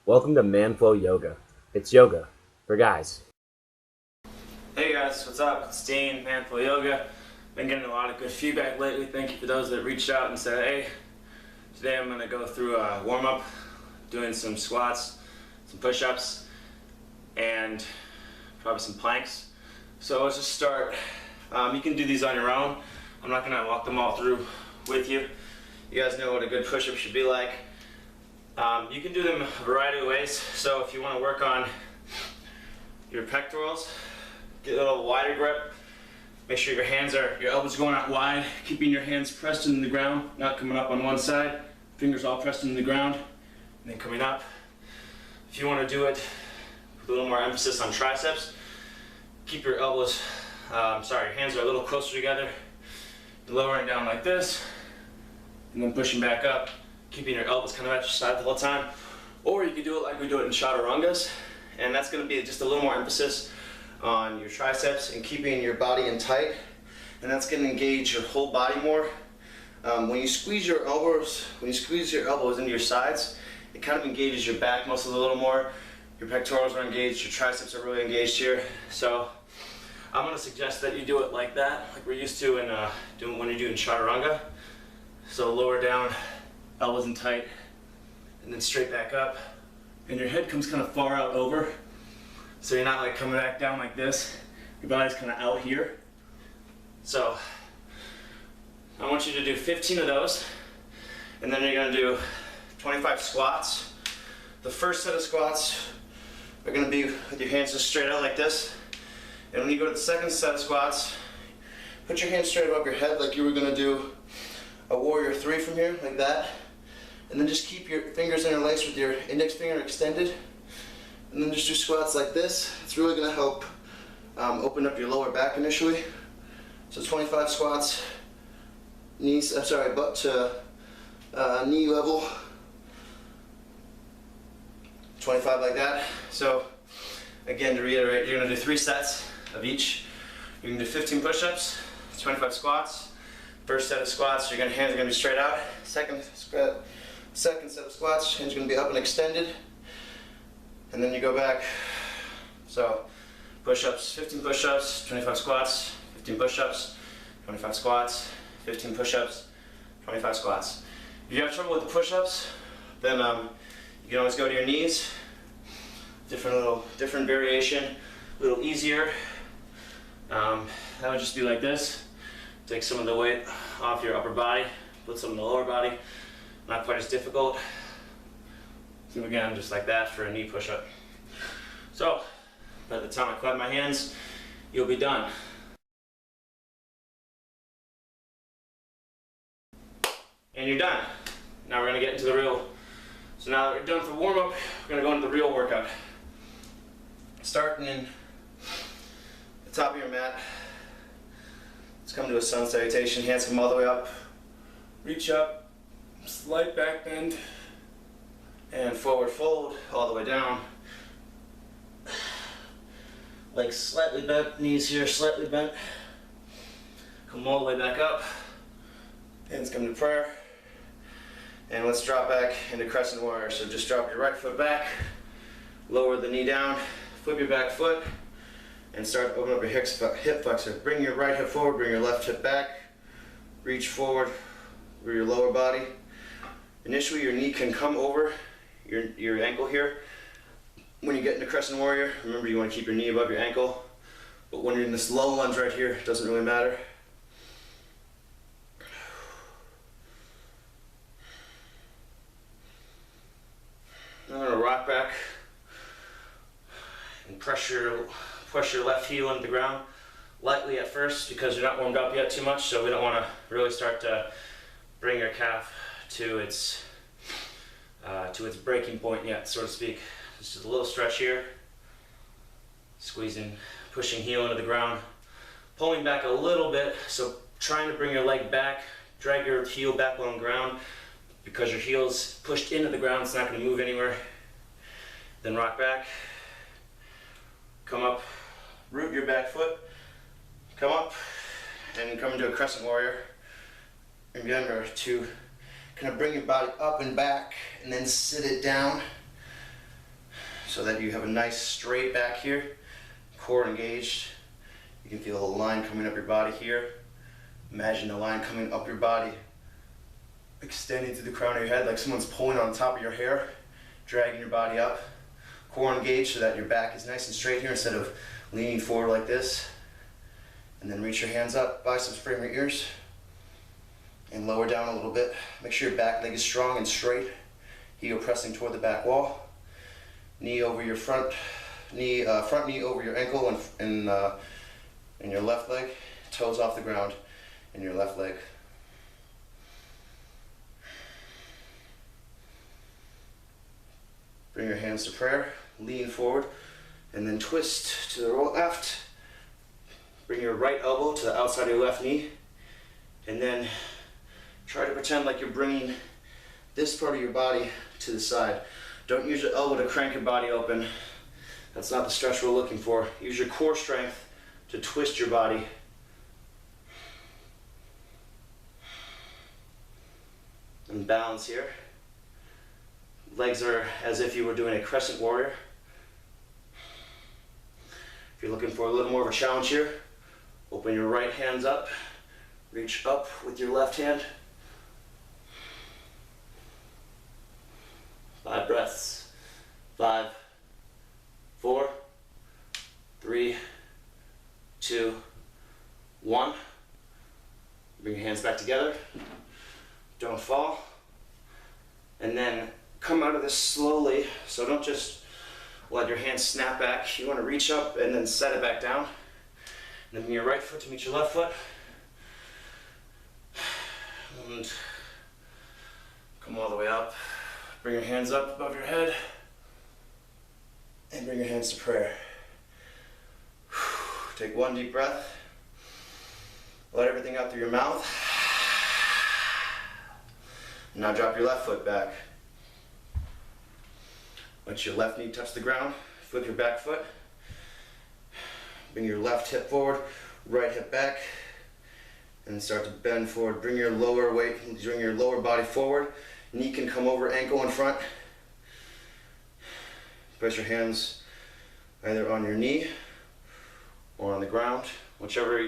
Welcome to Manflow Yoga. It's yoga for guys. Hey guys, what's up? It's Dean, Manflow Yoga. Been getting a lot of good feedback lately. Thank you for those that reached out and said, hey, today I'm going to go through a warm-up, doing some squats, some push-ups, and probably some planks. So let's just start. You can do these on your own. I'm not going to walk them all through with you. You guys know what a good push-up should be like. You can do them a variety of ways. So if you want to work on your pectorals, get a little wider grip. Make sure your elbows going out wide, keeping your hands pressed into the ground, not coming up on one side, fingers all pressed into the ground, and then coming up. If you want to do it with a little more emphasis on triceps, keep your your hands are a little closer together, lowering down like this, and then pushing back up, keeping your elbows kind of at your side the whole time. Or you could do it like we do it in chaturangas, and that's going to be just a little more emphasis on your triceps and keeping your body in tight, and that's going to engage your whole body more. When you squeeze your elbows into your sides, it kind of engages your back muscles a little more. Your pectorals are engaged, your triceps are really engaged here. So I'm going to suggest that you do it like that, like we're used to when you're doing chaturanga. So lower down, elbows in tight, and then straight back up, and your head comes kind of far out over. So you're not like coming back down like this. Your body's kind of out here. So I want you to do 15 of those, and then you're going to do 25 squats. The first set of squats are going to be with your hands just straight out like this. And when you go to the second set of squats, put your hands straight above your head like you were going to do a warrior 3 from here, like that. And then just keep your fingers interlaced with your index finger extended. And then just do squats like this. It's really going to help open up your lower back initially. So 25 squats, butt to knee level. 25 like that. So again, to reiterate, you're going to do 3 sets of each. You can do 15 push-ups, 25 squats. First set of squats, hands are going to be straight out. Second set of squats, hands are going to be up and extended. And then you go back. So push-ups, 15 push-ups, 25 squats, 15 push-ups, 25 squats, 15 push-ups, 25 squats. If you have trouble with the push-ups, then you can always go to your knees. Different variation, a little easier. That would just be like this. Take some of the weight off your upper body, put some in the lower body. Not quite as difficult. So again, just like that for a knee push-up. So, by the time I clap my hands, you'll be done. And you're done. Now we're going to get into the real. So now that we're done for warm-up, we're going to go into the real workout. Starting in the top of your mat. Let's come to a sun salutation. Hands come all the way up. Reach up. Slight back bend. And forward fold all the way down. Legs slightly bent, knees here slightly bent. Come all the way back up. Hands come to prayer. And let's drop back into crescent warrior. So just drop your right foot back, lower the knee down, flip your back foot, and start to open up your hip flexor. Bring your right hip forward, bring your left hip back. Reach forward with your lower body. Initially your knee can come over your ankle here. When you get into crescent warrior, remember you want to keep your knee above your ankle, but when you're in this low lunge right here, it doesn't really matter. I'm going to rock back and press your left heel into the ground lightly at first because you're not warmed up yet too much, so we don't want to really start to bring your calf to its breaking point yet, so to speak. Just a little stretch here. Squeezing, pushing heel into the ground. Pulling back a little bit, so trying to bring your leg back, drag your heel back on the ground. Because your heel's pushed into the ground, it's not going to move anywhere. Then rock back. Come up, root your back foot. Come up, and come into a crescent warrior. Remember to kind of bring your body up and back and then sit it down. so that you have a nice straight back here, core engaged. You can feel a line coming up your body here. Imagine the line coming up your body, extending to the crown of your head like someone's pulling on top of your hair, dragging your body up. Core engaged so that your back is nice and straight here instead of leaning forward like this. And then reach your hands up, biceps frame your ears, and lower down a little bit. Make sure your back leg is strong and straight. Heel pressing toward the back wall. Knee over your front knee over your ankle and your left leg. Toes off the ground in your left leg. Bring your hands to prayer, lean forward, and then twist to the left. Bring your right elbow to the outside of your left knee, and then try to pretend like you're bringing this part of your body to the side. Don't use your elbow to crank your body open. That's not the stretch we're looking for. Use your core strength to twist your body. And balance here. Legs are as if you were doing a crescent warrior. If you're looking for a little more of a challenge here, open your right hands up, reach up with your left hand. 5 breaths. 5, 4, 3, 2, 1. Bring your hands back together. Don't fall. And then come out of this slowly, so don't just let your hands snap back. You want to reach up and then set it back down. And then bring your right foot to meet your left foot. And come all the way up. Bring your hands up above your head. And bring your hands to prayer. Take one deep breath. Let everything out through your mouth. Now drop your left foot back. Let your left knee touch the ground. Flip your back foot. Bring your left hip forward, right hip back, and start to bend forward. Bring your lower body forward. Knee can come over ankle in front. Place your hands either on your knee or on the ground, whichever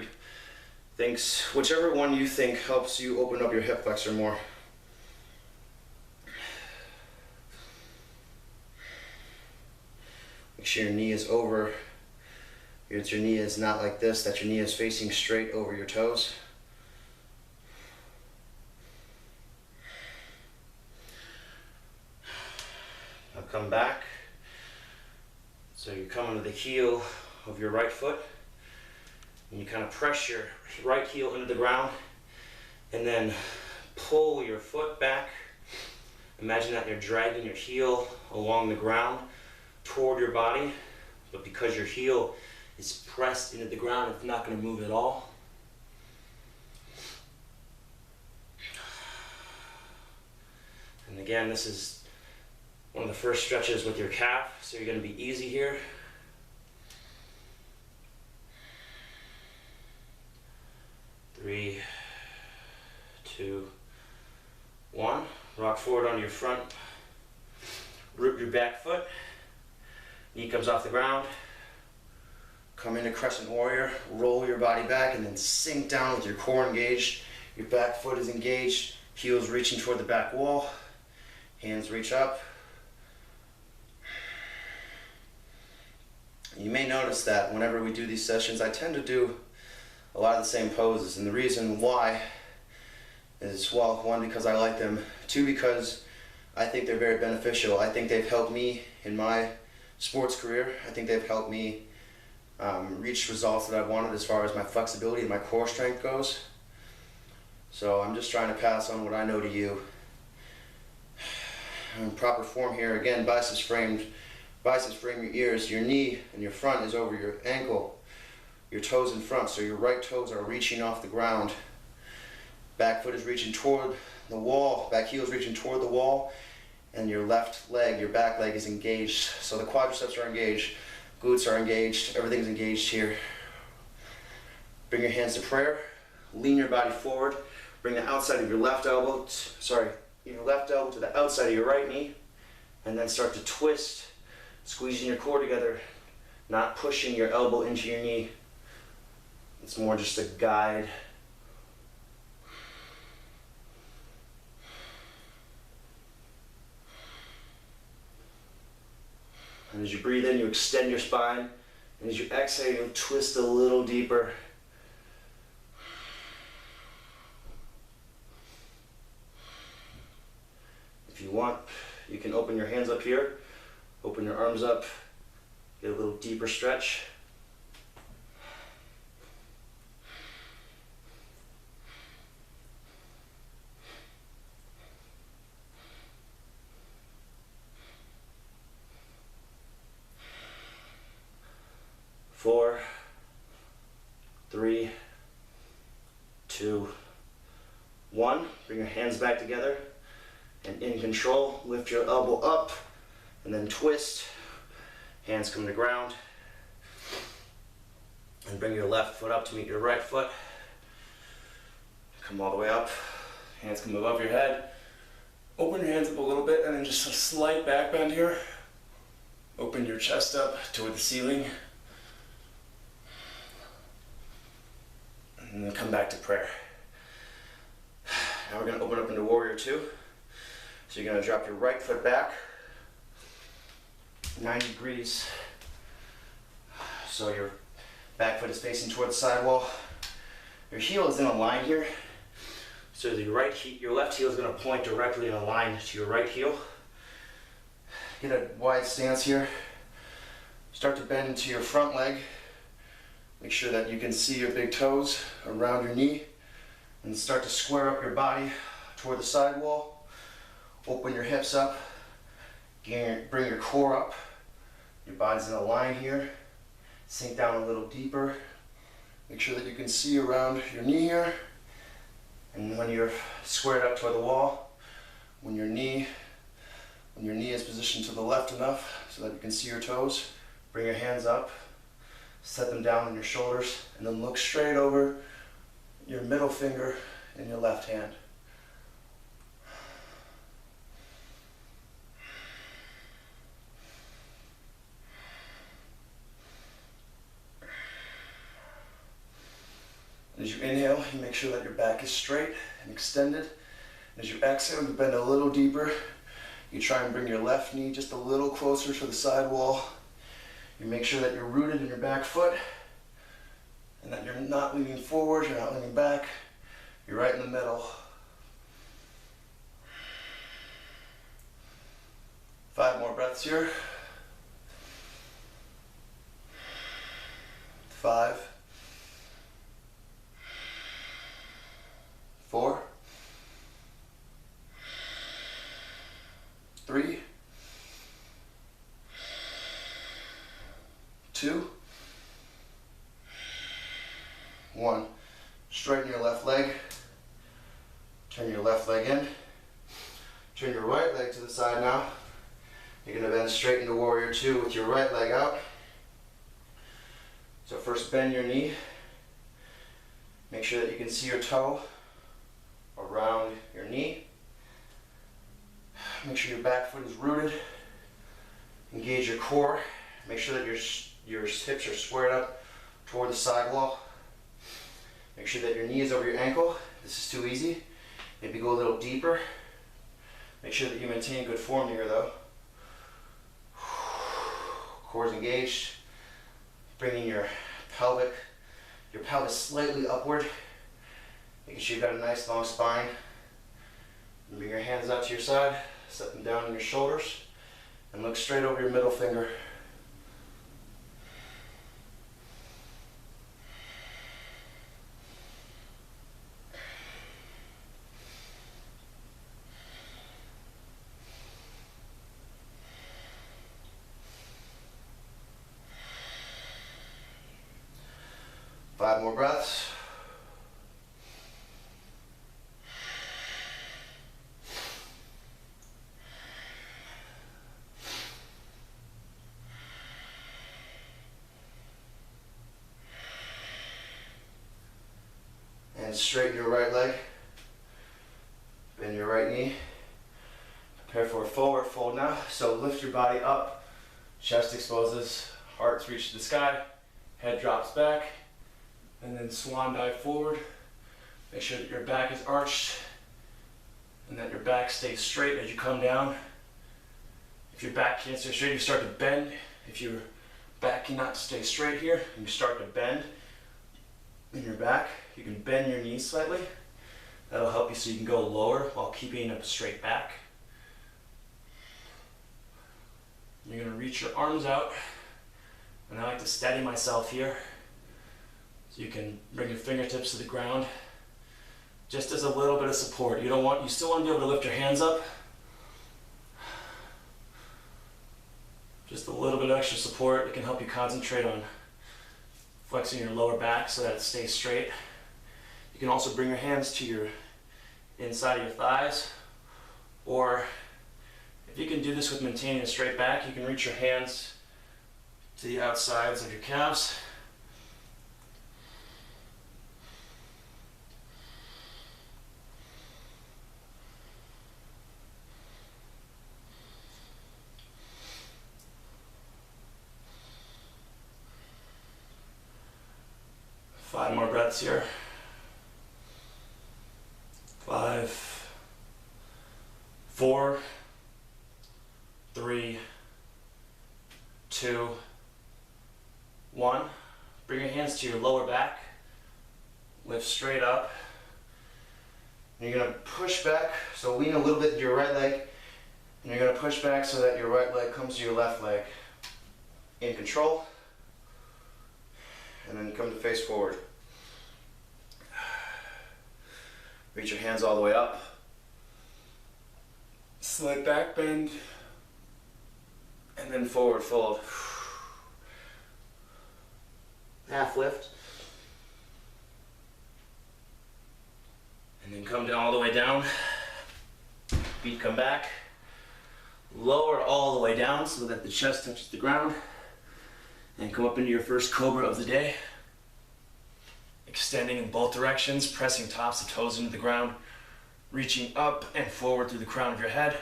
one you think helps you open up your hip flexor more. Make sure your knee is over. Your knee is not like this, that your knee is facing straight over your toes. Now come back. So you're coming to the heel of your right foot, and you kind of press your right heel into the ground, and then pull your foot back. Imagine that you're dragging your heel along the ground toward your body, but because your heel is pressed into the ground, it's not going to move at all. And again, this is one of the first stretches with your calf, so you're going to be easy here. Three, 2, 1. Rock forward on your front. Root your back foot. Knee comes off the ground. Come into crescent warrior. Roll your body back and then sink down with your core engaged. Your back foot is engaged. Heels reaching toward the back wall. Hands reach up. You may notice that whenever we do these sessions, I tend to do a lot of the same poses, and the reason why is, well, 1, because I like them, 2, because I think they're very beneficial. I think they've helped me in my sports career. I think they've helped me reach results that I've wanted as far as my flexibility and my core strength goes. So I'm just trying to pass on what I know to you. In proper form here, again, biceps frame your ears. Your knee and your front is over your ankle. Your toes in front, so your right toes are reaching off the ground. Back foot is reaching toward the wall, back heel is reaching toward the wall, and your left leg, your back leg is engaged. So the quadriceps are engaged, glutes are engaged, everything's engaged here. Bring your hands to prayer, lean your body forward, bring the outside of your left elbow, your left elbow to the outside of your right knee, and then start to twist Squeezing your core together, not pushing your elbow into your knee. It's more just a guide. And as you breathe in, you extend your spine. And as you exhale, you twist a little deeper. If you want, you can open your hands up here, open your arms up, get a little deeper stretch. Four, 3, 2, 1. Bring your hands back together. And in control, lift your elbow up and then twist. Hands come to ground. And bring your left foot up to meet your right foot. Come all the way up. Hands come above your head. Open your hands up a little bit and then just a slight back bend here. Open your chest up toward the ceiling. And then come back to prayer. Now we're going to open up into Warrior 2. So you're going to drop your right foot back 90 degrees. So your back foot is facing toward the sidewall. Your heel is in a line here. So your left heel is going to point directly in a line to your right heel. Get a wide stance here. Start to bend into your front leg. Make sure that you can see your big toes around your knee. And start to square up your body toward the sidewall. Open your hips up. Bring your core up. Your body's in a line here. Sink down a little deeper. Make sure that you can see around your knee here. And when you're squared up toward the wall, when your knee is positioned to the left enough so that you can see your toes, bring your hands up, set them down on your shoulders, and then look straight over your middle finger in your left hand. As you inhale, you make sure that your back is straight and extended. As you exhale, you bend a little deeper. You try and bring your left knee just a little closer to the sidewall. You make sure that you're rooted in your back foot and that you're not leaning forward, you're not leaning back. You're right in the middle. 5 more breaths here. 5. 4, 3, 2, 1. Straighten your left leg. Turn your left leg in. Turn your right leg to the side now. You're going to bend straight into Warrior 2 with your right leg out. So first bend your knee. Make sure that you can see your toe around your knee. Make sure your back foot is rooted. Engage your core. Make sure that your hips are squared up toward the sidewall. Make sure that your knee is over your ankle. This is too easy. Maybe go a little deeper. Make sure that you maintain good form here though. Core is engaged. Bringing your pelvis slightly upward. Making sure you've got a nice long spine. And bring your hands out to your side, set them down on your shoulders, and look straight over your middle finger. Five more breaths. And straighten your right leg. Bend your right knee. Prepare for a forward fold now. So lift your body up Chest exposes, heart's reached the sky, head drops back, and then swan dive forward. Make sure that your back is arched and that your back stays straight as you come down. If your back can't stay straight, you start to bend. If your back cannot stay straight here, you start to bend in your back. You can bend your knees slightly. That'll help you so you can go lower while keeping a straight back. You're going to reach your arms out, and I like to steady myself here. So you can bring your fingertips to the ground, just as a little bit of support. You still want to be able to lift your hands up. Just a little bit of extra support. It can help you concentrate on flexing your lower back so that it stays straight. You can also bring your hands to your inside of your thighs, or if you can do this with maintaining a straight back, you can reach your hands to the outsides of your calves. Five more breaths here. 5, 4, 3, 2, 1. Bring your hands to your lower back. Lift straight up. And you're going to push back, so lean a little bit to your right leg. And you're going to push back so that your right leg comes to your left leg. In control. And then come to face forward. Reach your hands all the way up. Slight back bend. And then forward fold. Half lift. And then come down all the way down. Feet come back. Lower all the way down so that the chest touches the ground. And come up into your first cobra of the day. Extending in both directions, pressing tops of toes into the ground, reaching up and forward through the crown of your head.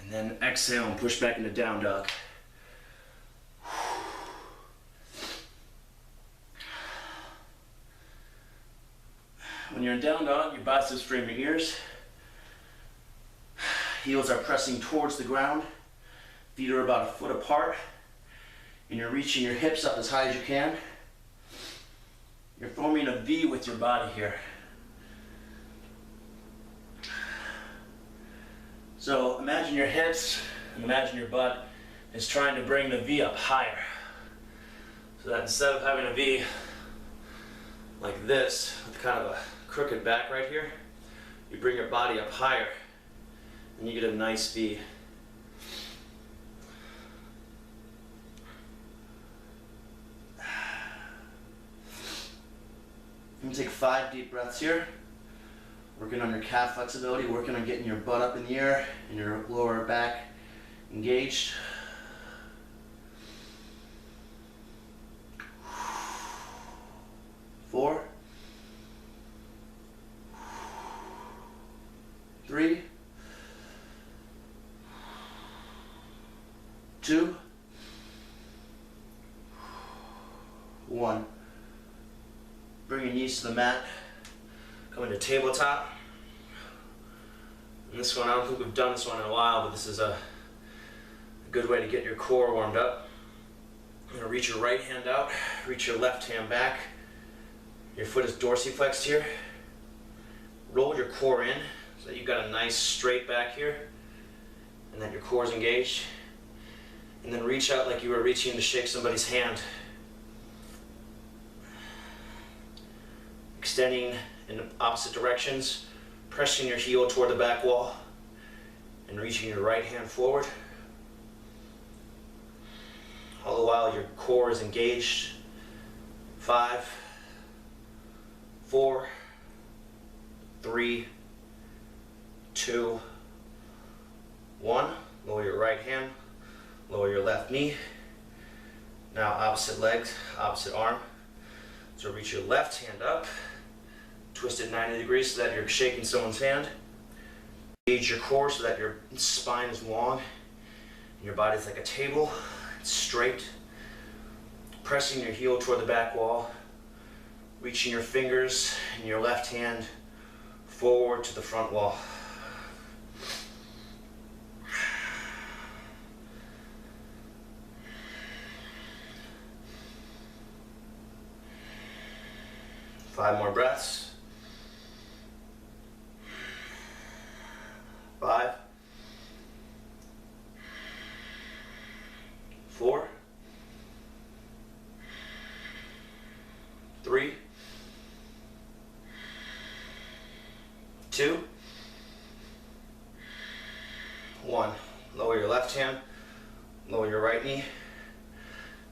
And then exhale and push back into down dog. When you're in down dog, your biceps frame your ears. Heels are pressing towards the ground. Feet are about a foot apart. And you're reaching your hips up as high as you can. You're forming a V with your body here. So imagine your hips and imagine your butt is trying to bring the V up higher. So that instead of having a V like this, with kind of a crooked back right here, you bring your body up higher and you get a nice V. I'm gonna take 5 deep breaths here. Working on your calf flexibility, working on getting your butt up in the air and your lower back engaged. Four, 3, 2, 1. Bring your knees to the mat. Come into tabletop. And this one, I don't think we've done this one in a while, but this is a good way to get your core warmed up. You're gonna reach your right hand out, reach your left hand back. Your foot is dorsiflexed here. Roll your core in so that you've got a nice straight back here and that your core is engaged. And then reach out like you were reaching to shake somebody's hand. Extending in opposite directions, pressing your heel toward the back wall and reaching your right hand forward. All the while your core is engaged. 5, 4, 3, 2, 1. Lower your right hand, lower your left knee. Now opposite leg, opposite arm. So reach your left hand up, twist it 90 degrees so that you're shaking someone's hand. Engage your core so that your spine is long Your body's like a table, it's straight. Pressing your heel toward the back wall, reaching your fingers in your left hand forward to the front wall. Five more breaths. 5, 4, 3, 2, 1. Lower your left hand, lower your right knee,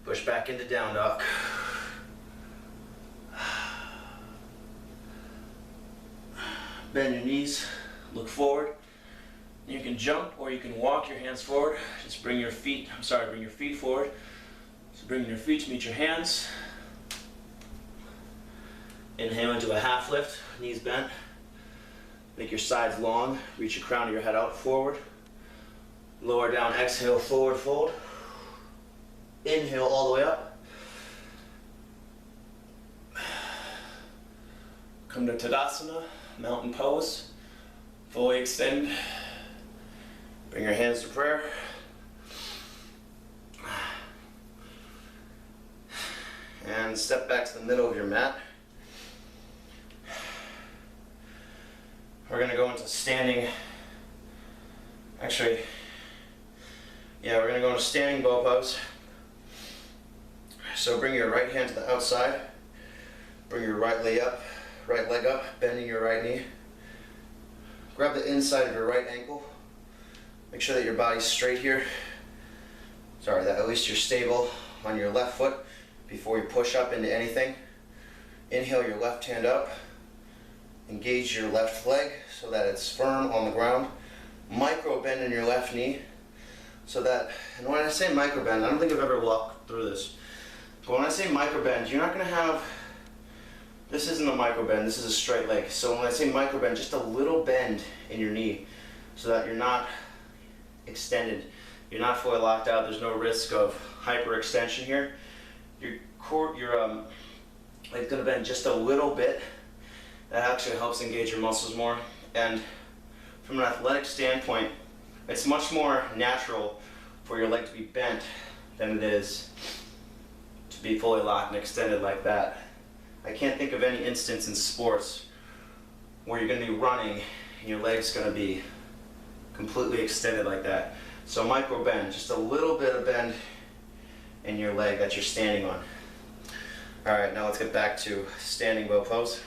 push back into down dog. Bend your knees, look forward. You can jump or you can walk your hands forward. Just bring your feet forward. So bring your feet to meet your hands. Inhale into a half lift, knees bent. Make your sides long, reach your crown of your head out forward. Lower down, exhale, forward fold. Inhale all the way up. Come to Tadasana, mountain pose. Fully extend. Bring your hands to prayer. And step back to the middle of your mat. We're going to go into standing, we're going to go into standing bow pose. So bring your right hand to the outside, bring your right leg up, bending your right knee. Grab the inside of your right ankle. Make sure that your body's straight here. That at least you're stable on your left foot before you push up into anything. Inhale your left hand up. Engage your left leg so that it's firm on the ground. Micro bend in your left knee so that, and when I say micro bend, I don't think I've ever walked through this, but when I say micro bend, you're not going to have, this isn't a micro bend, this is a straight leg. So when I say micro bend, just a little bend in your knee so that you're not extended, you're not fully locked out, there's no risk of hyperextension here. Your leg's going to bend just a little bit. That actually helps engage your muscles more. And from an athletic standpoint, it's much more natural for your leg to be bent than it is to be fully locked and extended like that. I can't think of any instance in sports where you're going to be running and your leg's going to be completely extended like that. So micro bend, just a little bit of bend in your leg that you're standing on. All right, now let's get back to standing bow pose.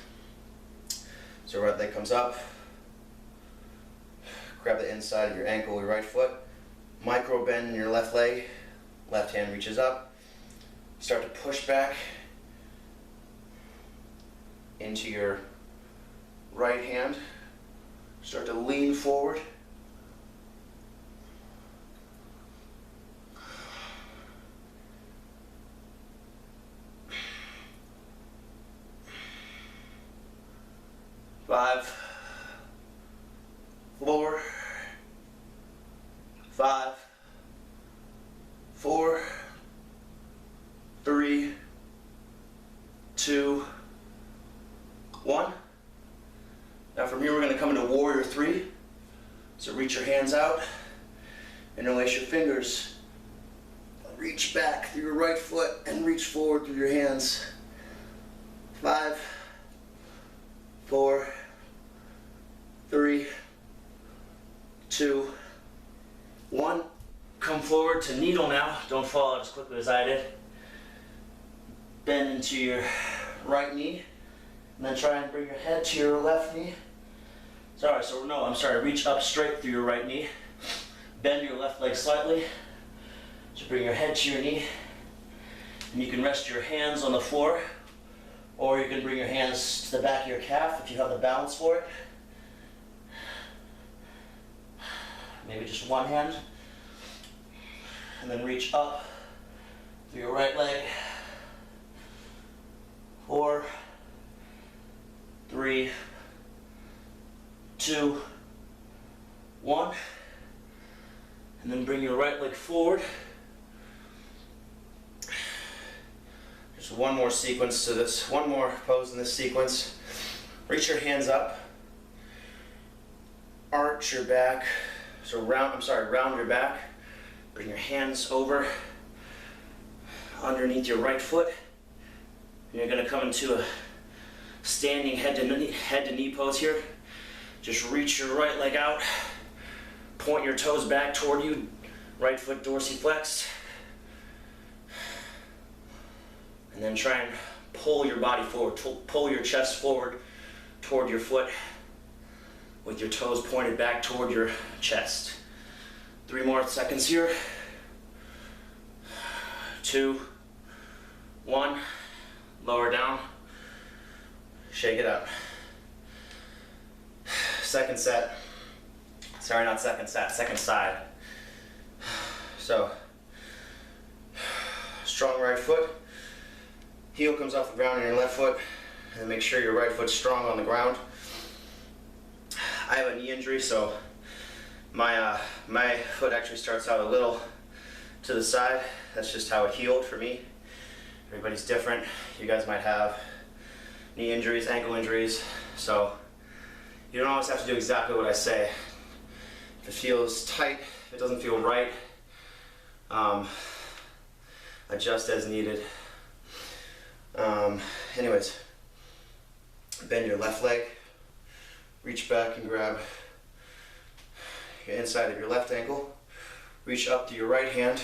So right leg comes up, grab the inside of your ankle with your right foot, micro bend in your left leg, left hand reaches up, start to push back into your right hand, start to lean forward. Five, 4, 5, 4, 3, 2, 1. Now from here we're going to come into Warrior 3. So reach your hands out, interlace your fingers, reach back through your right foot and reach forward through your hands. 5, 4, 3, 2, 1. Come forward to needle now. Don't fall out as quickly as I did. Bend into your right knee. And then try and bring your head to your left knee. Reach up straight through your right knee. Bend your left leg slightly. So bring your head to your knee. And you can rest your hands on the floor. Or you can bring your hands to the back of your calf if you have the balance for it. Maybe just one hand. And then reach up through your right leg. 4, 3, 2, 1. And then bring your right leg forward. There's one more sequence to this, one more pose in this sequence. Reach your hands up. Arch your back. So round your back. Bring your hands over underneath your right foot. And you're going to come into a standing head to knee pose here. Just reach your right leg out. Point your toes back toward you. Right foot dorsiflex. And then try and pull your body forward. Pull your chest forward toward your foot with your toes pointed back toward your chest. 3 more seconds here. 2, 1. Lower down. Shake it up. Second set. Sorry, not second set, second side. So, strong right foot. Heel comes off the ground on your left foot. And make sure your right foot's strong on the ground. I have a knee injury, so my foot actually starts out a little to the side. That's just how it healed for me. Everybody's different. You guys might have knee injuries, ankle injuries, so you don't always have to do exactly what I say. If it feels tight, if it doesn't feel right, adjust as needed. Anyways, bend your left leg, reach back and grab your inside of your left ankle, reach up to your right hand,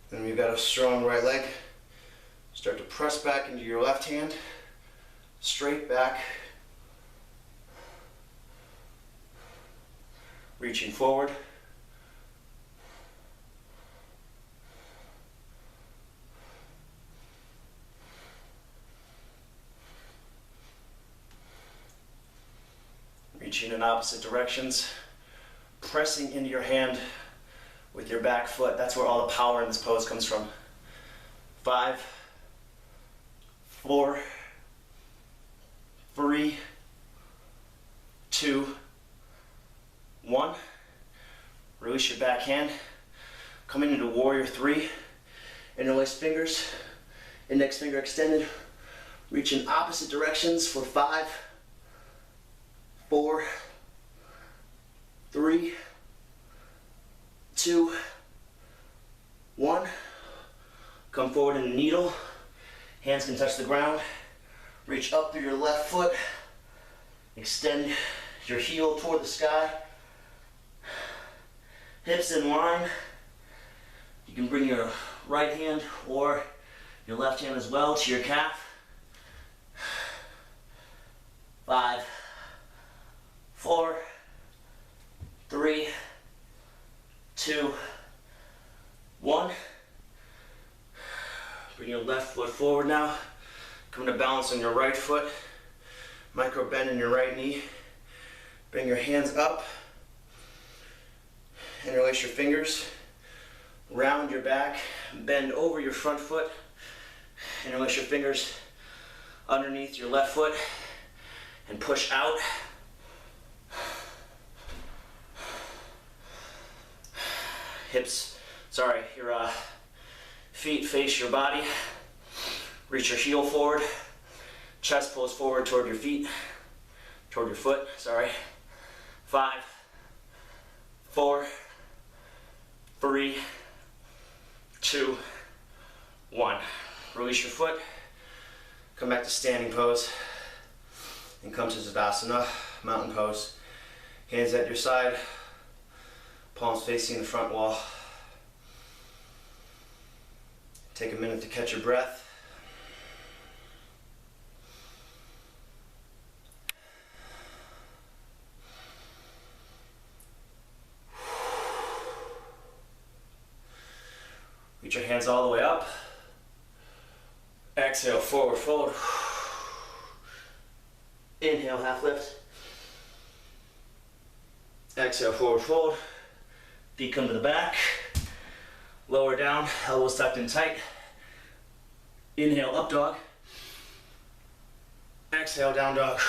then we've got a strong right leg. Start to press back into your left hand, straight back, reaching forward. Reaching in opposite directions, pressing into your hand with your back foot. That's where all the power in this pose comes from. 5, 4, 3, 2, 1. Release your back hand. Coming into Warrior 3. Interlace fingers. Index finger extended. Reach in opposite directions for 5, 4, 3, 2, 1. Come forward in a needle. Hands can touch the ground. Reach up through your left foot. Extend your heel toward the sky. Hips in line. You can bring your right hand or your left hand as well to your calf. 5, 4, 3, 2, 1. Bring your left foot forward now. Come to balance on your right foot. Micro bend in your right knee. Bring your hands up. Interlace your fingers. Round your back. Bend over your front foot. Interlace your fingers underneath your left foot and push out. Your feet face your body. Reach your heel forward. Chest pulls forward toward your feet, toward your foot, sorry. 5, 4, 3, 2, 1. Release your foot. Come back to standing pose and come to Tadasana, mountain pose. Hands at your side, palms facing the front wall. Take a minute to catch your breath. Reach your hands all the way up. Exhale, forward fold. Inhale, half lift. Exhale, forward fold. Feet come to the back. Lower down, elbows tucked in tight. Inhale, up dog. Exhale, down dog.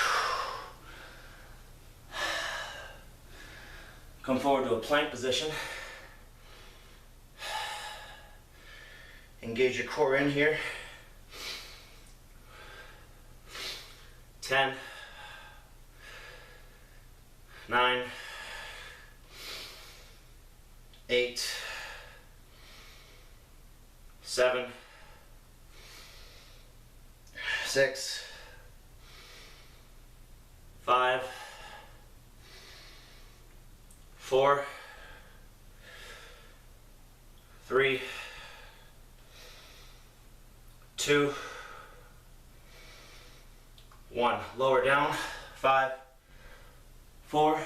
Come forward to a plank position. Engage your core in here. 10, 9, 8, 7, 6, 5, 4, 3, 2, 1. Lower down. 5, 4,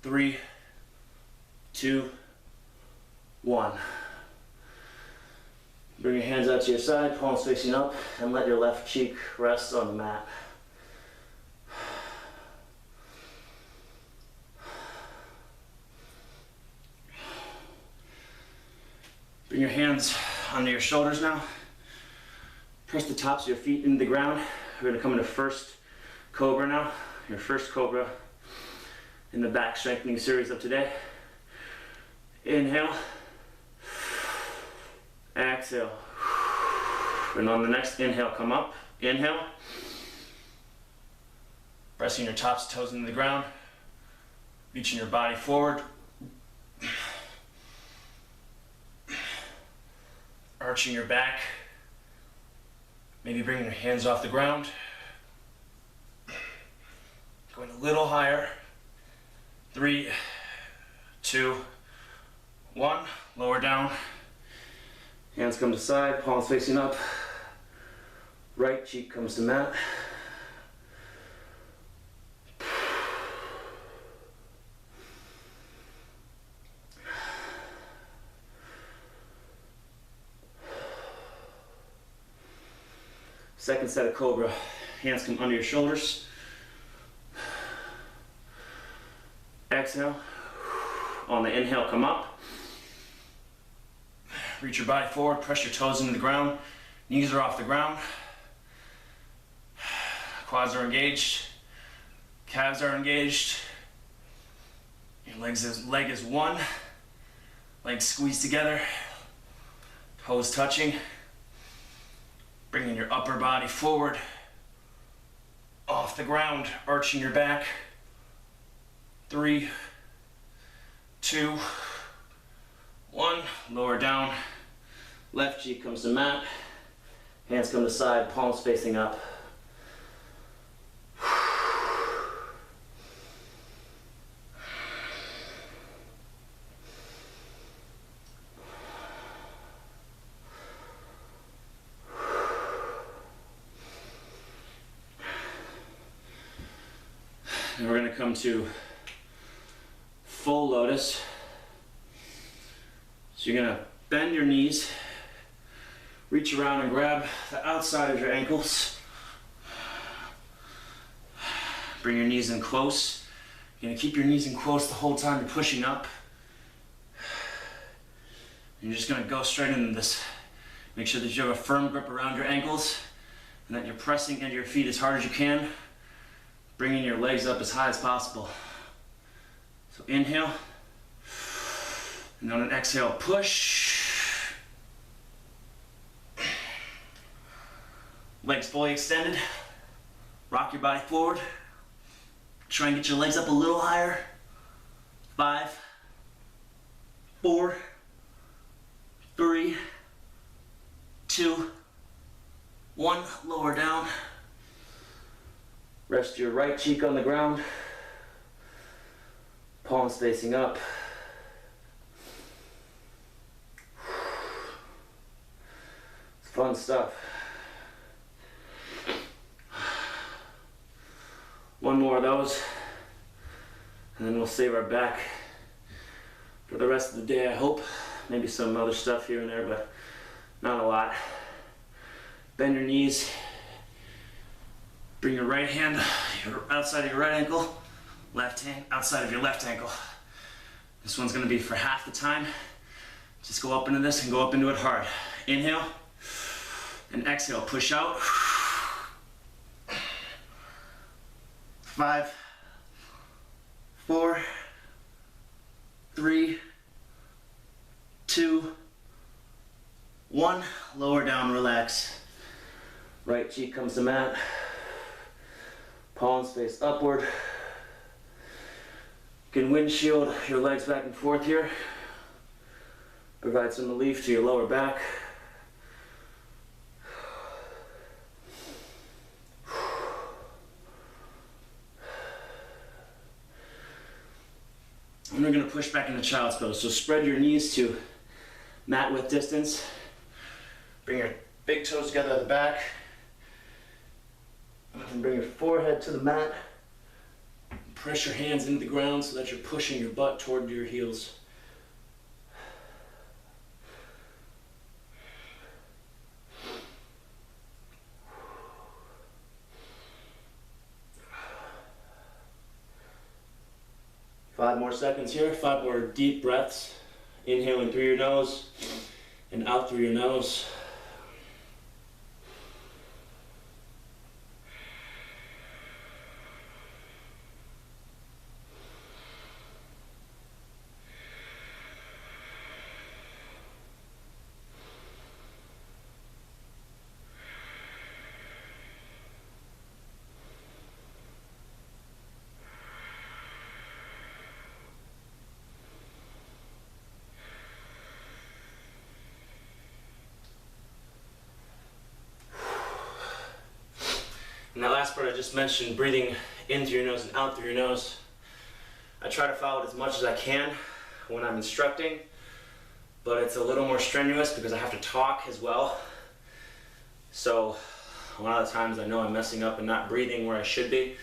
3, 2, 1. Bring your hands out to your side, palms facing up, and let your left cheek rest on the mat. Bring your hands under your shoulders now. Press the tops of your feet into the ground. We're going to come into first cobra now. Your first cobra in the back strengthening series of today. Inhale. Exhale. And on the next inhale, come up. Inhale. Pressing your tops, toes into the ground. Reaching your body forward. Arching your back. Maybe bringing your hands off the ground. Going a little higher. 3, 2, 1. Lower down. Hands come to side, palms facing up. Right cheek comes to mat. Second set of cobra. Hands come under your shoulders. Exhale. On the inhale, come up. Reach your body forward, press your toes into the ground. Knees are off the ground. Quads are engaged. Calves are engaged. Your leg is one. Legs squeezed together. Toes touching. Bringing your upper body forward. Off the ground, arching your back. 3, 2, 1. Lower down. Left cheek comes to mat. Hands come to side, palms facing up. And we're going to come to full lotus. So you're going to bend your knees, reach around and grab the outside of your ankles. Bring your knees in close. You're going to keep your knees in close the whole time you're pushing up. And you're just going to go straight into this. Make sure that you have a firm grip around your ankles and that you're pressing into your feet as hard as you can, bringing your legs up as high as possible. So inhale, and on an exhale, push. Legs fully extended. Rock your body forward. Try and get your legs up a little higher. 5, 4, 3, 2, 1. Lower down. Rest your right cheek on the ground. Palms facing up. It's fun stuff. One more of those, and then we'll save our back for the rest of the day, I hope. Maybe some other stuff here and there, but not a lot. Bend your knees. Bring your right hand outside of your right ankle, left hand outside of your left ankle. This one's gonna be for half the time. Just go up into this and go up into it hard. Inhale and exhale, push out. 5, 4, 3, 2, 1, lower down, relax. Right cheek comes to mat. Palms face upward. You can windshield your legs back and forth here. Provide some relief to your lower back. And we're going to push back into child's pose. So spread your knees to mat width distance. Bring your big toes together at the back. And bring your forehead to the mat. Press your hands into the ground so that you're pushing your butt toward your heels. Five more seconds here, 5 more deep breaths. Inhaling through your nose and out through your nose. And that last part I just mentioned, breathing in through your nose and out through your nose, I try to follow it as much as I can when I'm instructing, but it's a little more strenuous because I have to talk as well. So a lot of the times I know I'm messing up and not breathing where I should be,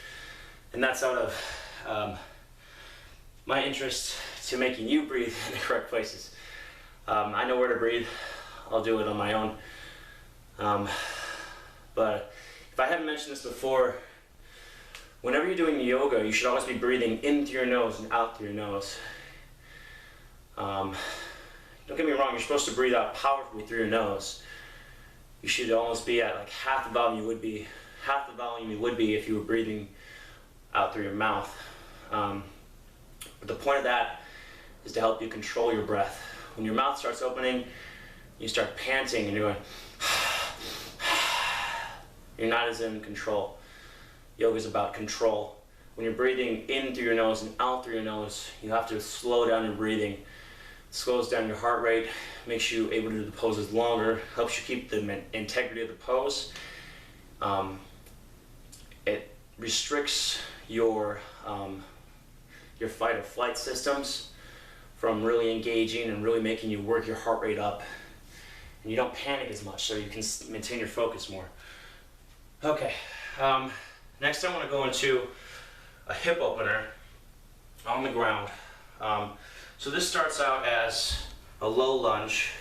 and that's out of my interest to making you breathe in the correct places. I know where to breathe. I'll do it on my own. But if I haven't mentioned this before, whenever you're doing yoga, you should always be breathing in through your nose and out through your nose. Don't get me wrong, you're supposed to breathe out powerfully through your nose. You should almost be at like half the volume you would be if you were breathing out through your mouth. But the point of that is to help you control your breath. When your mouth starts opening, you start panting and you're going, you're not as in control. Yoga is about control. When you're breathing in through your nose and out through your nose, you have to slow down your breathing. It slows down your heart rate, makes you able to do the poses longer, helps you keep the integrity of the pose. It restricts your fight or flight systems from really engaging and really making you work your heart rate up. And you don't panic as much, so you can maintain your focus more. Okay, next I want to go into a hip opener on the ground. So this starts out as a low lunge,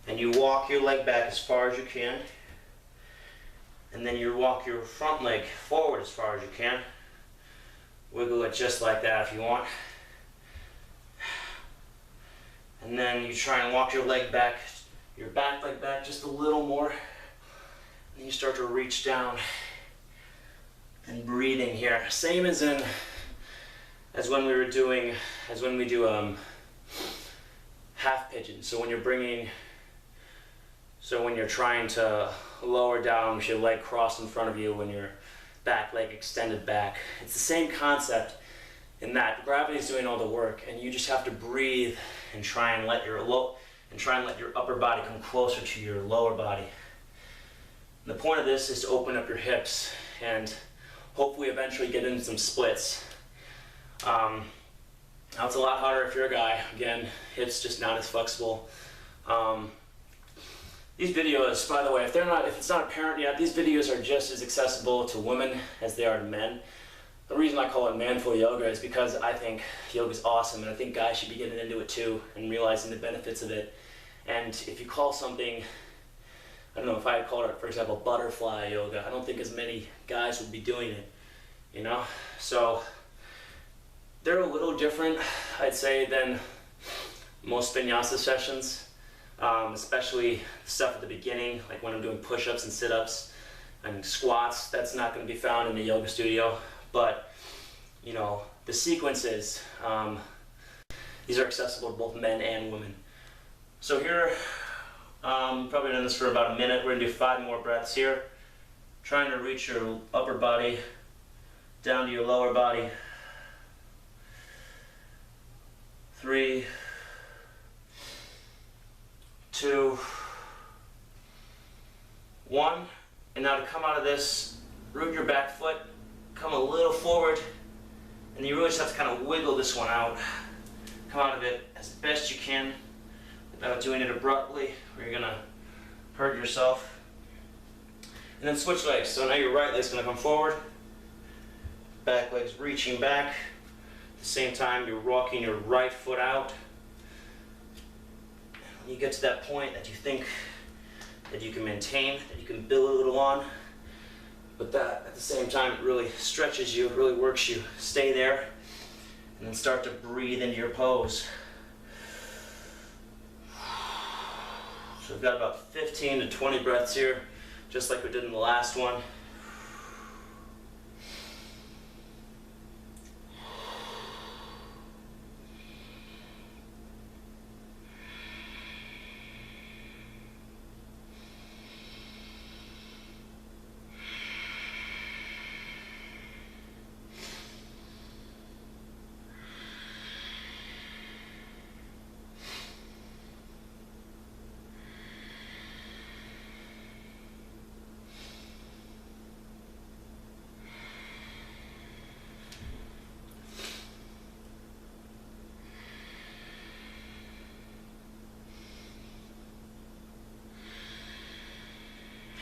and you walk your leg back as far as you can, and then you walk your front leg forward as far as you can. Wiggle it just like that if you want. And then you try and walk your leg back, your back leg back just a little more. And you start to reach down and breathing here. Same as when we do half pigeon. So when you're trying to lower down with your leg crossed in front of you, when your back leg extended back, it's the same concept in that gravity is doing all the work, and you just have to breathe and try and let your upper body come closer to your lower body. And the point of this is to open up your hips and hopefully eventually get into some splits. Now it's a lot harder if you're a guy. Again, hips just not as flexible. These videos, by the way, if it's not apparent yet, these videos are just as accessible to women as they are to men. The reason I call it manful yoga is because I think yoga is awesome, and I think guys should be getting into it too and realizing the benefits of it. And if you call something, I don't know, if I had called it, for example, butterfly yoga, I don't think as many guys would be doing it, you know? So they're a little different, I'd say, than most vinyasa sessions, especially stuff at the beginning, like when I'm doing push-ups and sit-ups and squats. That's not going to be found in the yoga studio. But, you know, the sequences, these are accessible to both men and women. So here Probably done this for about a minute. We're gonna do 5 more breaths here. Trying to reach your upper body down to your lower body. 3, 2, 1. And now to come out of this, root your back foot, come a little forward, and you really just have to kind of wiggle this one out. Come out of it as best you can without doing it abruptly, or you're gonna hurt yourself. And then switch legs. So now your right leg's gonna come forward, back leg's reaching back. At the same time, you're walking your right foot out. When you get to that point that you think that you can maintain, that you can build a little on, but that at the same time it really stretches you, it really works you. Stay there, and then start to breathe into your pose. So we've got about 15 to 20 breaths here, just like we did in the last one.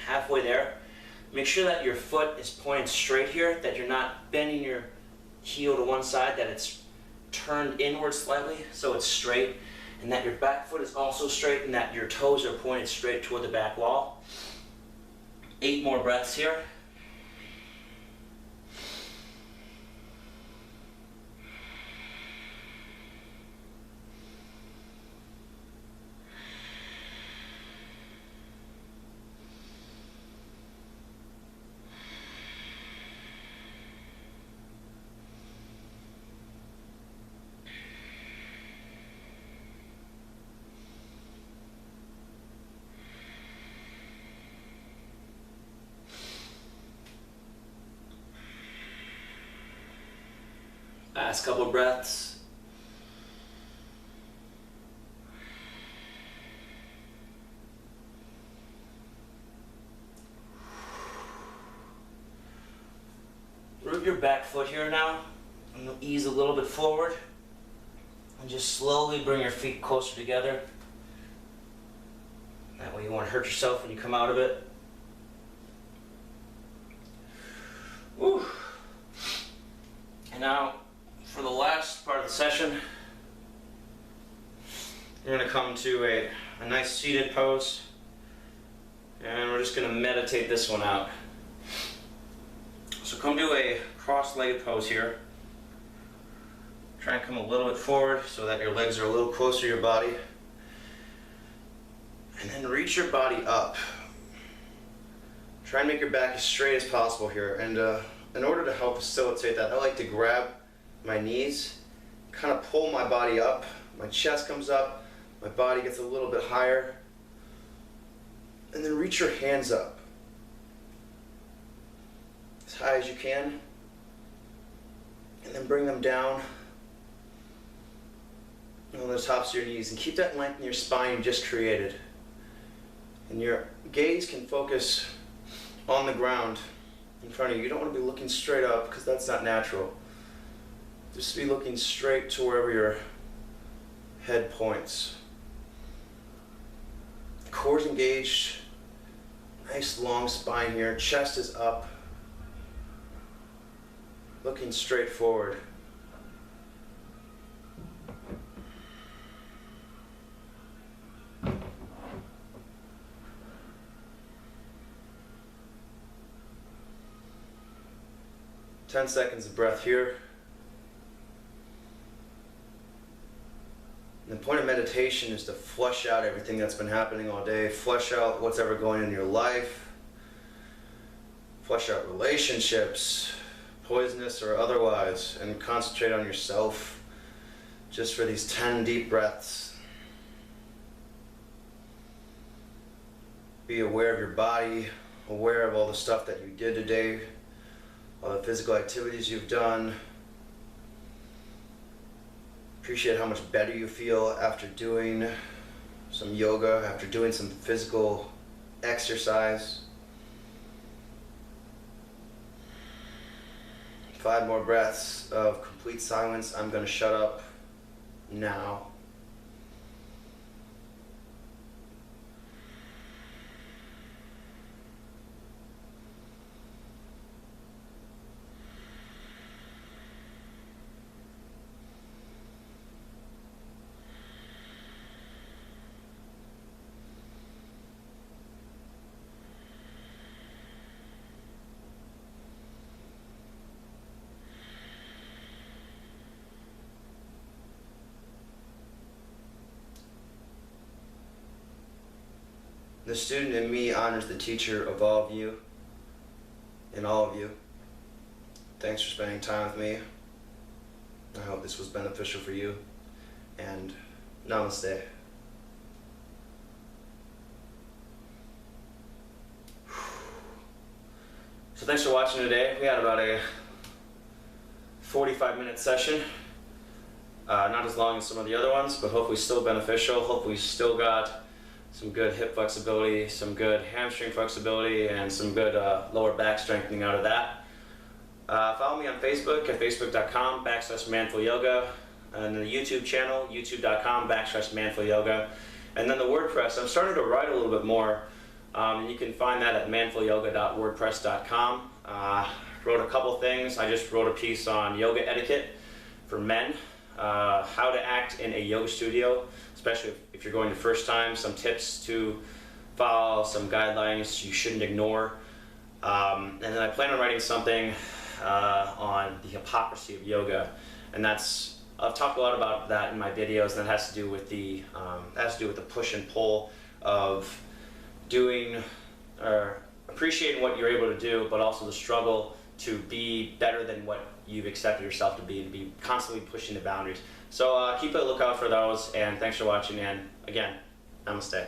Halfway there, make sure that your foot is pointed straight here, that you're not bending your heel to one side, that it's turned inward slightly so it's straight, and that your back foot is also straight, and that your toes are pointed straight toward the back wall. 8 more breaths here. Last couple of breaths. Root your back foot here now, and you'll ease a little bit forward, and just slowly bring your feet closer together. That way you won't hurt yourself when you come out of it. Woo. And now, for the last part of the session, you're going to come to a nice seated pose, and we're just going to meditate this one out. So come to a cross-legged pose here. Try and come a little bit forward so that your legs are a little closer to your body. And then reach your body up. Try and make your back as straight as possible here. And in order to help facilitate that, I like to grab my knees, kind of pull my body up. My chest comes up, my body gets a little bit higher. And then reach your hands up as high as you can. And then bring them down on the tops of your knees, and keep that length in your spine you just created. And your gaze can focus on the ground in front of you. You don't want to be looking straight up because that's not natural. Just be looking straight to wherever your head points. Core's engaged. Nice long spine here. Chest is up. Looking straight forward. Ten seconds of breath here. And the point of meditation is to flush out everything that's been happening all day, flush out what's ever going on in your life, flush out relationships, poisonous or otherwise, and concentrate on yourself just for these 10 deep breaths. be aware of your body, aware of all the stuff that you did today, all the physical activities you've done. Appreciate how much better you feel after doing some yoga, after doing some physical exercise. 5 more breaths of complete silence. I'm going to shut up now. The student in me honors the teacher of all of you and all of you. Thanks for spending time with me. I hope this was beneficial for you, and namaste. So thanks for watching today. We had about a 45-minute session. Not as long as some of the other ones, but hopefully still beneficial. Hopefully we still got some good hip flexibility, some good hamstring flexibility, and some good lower back strengthening out of that. Follow me on Facebook at facebook.com/manfulyoga, and the YouTube channel, youtube.com/manfulyoga. And then the WordPress, I'm starting to write a little bit more. You can find that at manfulyoga.wordpress.com. Wrote a couple things. I just wrote a piece on yoga etiquette for men, how to act in a yoga studio, especially if you're going the first time, some tips to follow, some guidelines you shouldn't ignore. And then I plan on writing something on the hypocrisy of yoga, and I've talked a lot about that in my videos, and that has to do with the push and pull of doing or appreciating what you're able to do, but also the struggle to be better than what you've accepted yourself to be, and be constantly pushing the boundaries. So keep a lookout for those, and thanks for watching, and again, namaste.